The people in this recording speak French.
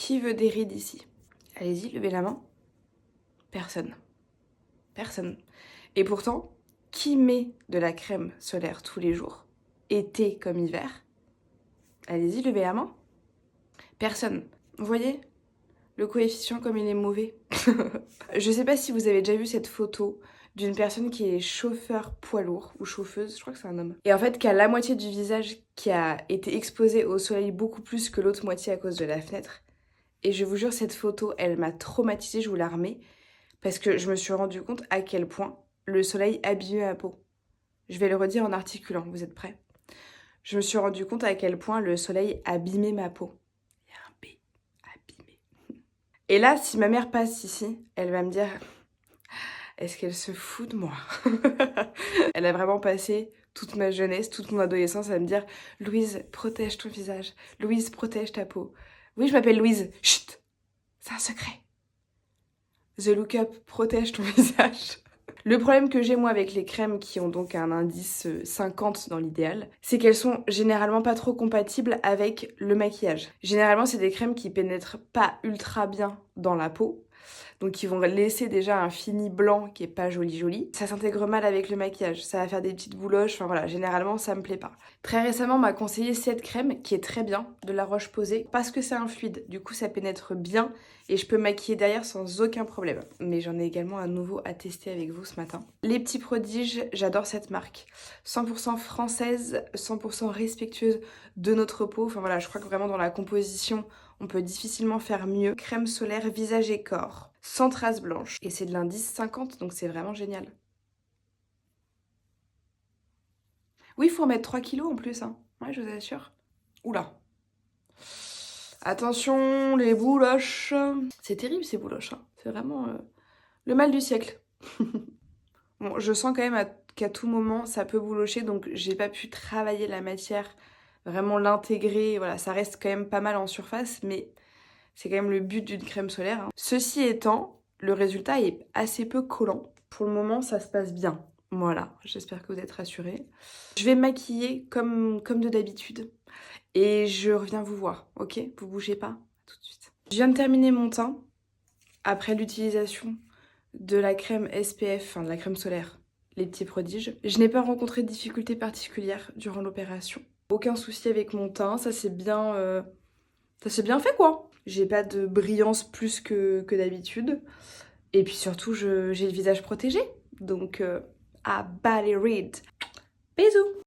Qui veut des rides ici? Allez-y, levez la main. Personne. Personne. Et pourtant, qui met de la crème solaire tous les jours? Été comme hiver? Allez-y, levez la main. Personne. Vous voyez? Le coefficient comme il est mauvais. Je sais pas si vous avez déjà vu cette photo d'une personne qui est chauffeur poids lourd ou chauffeuse, je crois que c'est un homme. Et en fait qui a la moitié du visage qui a été exposé au soleil beaucoup plus que l'autre moitié à cause de la fenêtre. Et je vous jure, cette photo, elle m'a traumatisée, je vous la remets, parce que je me suis rendu compte à quel point le soleil abîmait ma peau. Je vais le redire en articulant, vous êtes prêts? Je me suis rendu compte à quel point le soleil abîmait ma peau. Il y a un B, abîmé. Et là, si ma mère passe ici, elle va me dire, est-ce qu'elle se fout de moi? Elle a vraiment passé toute ma jeunesse, toute mon adolescence à me dire, Louise, protège ton visage. Louise, protège ta peau. Oui, je m'appelle Louise. Chut, c'est un secret. The Look Up, protège ton visage. Le problème que j'ai moi avec les crèmes qui ont donc un indice 50 dans l'idéal, c'est qu'elles sont généralement pas trop compatibles avec le maquillage. Généralement, c'est des crèmes qui pénètrent pas ultra bien dans la peau, donc ils vont laisser déjà un fini blanc qui est pas joli. Ça s'intègre mal avec le maquillage, ça va faire des petites bouloches, enfin voilà, généralement ça me plaît pas. Très récemment, on m'a conseillé cette crème qui est très bien, de La Roche-Posay, parce que c'est un fluide, du coup ça pénètre bien et je peux maquiller derrière sans aucun problème. Mais j'en ai également un nouveau à tester avec vous ce matin. Les Petits Prodiges, j'adore cette marque. 100% française, 100% respectueuse de notre peau, enfin voilà, je crois que vraiment dans la composition, on peut difficilement faire mieux. Crème solaire visage et corps, sans traces blanches. Et c'est de l'indice 50, donc c'est vraiment génial. Oui, il faut en mettre 3 kilos en plus, hein. Ouais, je vous assure. Oula. Attention, les bouloches. C'est terrible ces bouloches, hein. C'est vraiment le mal du siècle. Bon, je sens quand même qu'à tout moment, ça peut boulocher, donc j'ai pas pu travailler la matière, vraiment l'intégrer. Voilà, ça reste quand même pas mal en surface, mais c'est quand même le but d'une crème solaire, hein. Ceci étant, le résultat est assez peu collant. Pour le moment, ça se passe bien. Voilà, j'espère que vous êtes rassurés. Je vais me maquiller comme de d'habitude et je reviens vous voir, ok? Vous bougez pas, tout de suite. Je viens de terminer mon teint après l'utilisation de la crème SPF, enfin de la crème solaire, les Petits Prodiges. Je n'ai pas rencontré de difficultés particulières durant l'opération. Aucun souci avec mon teint, ça s'est bien fait quoi. J'ai pas de brillance plus que d'habitude. Et puis surtout, j'ai le visage protégé. Donc, à bas les rides. Bisous!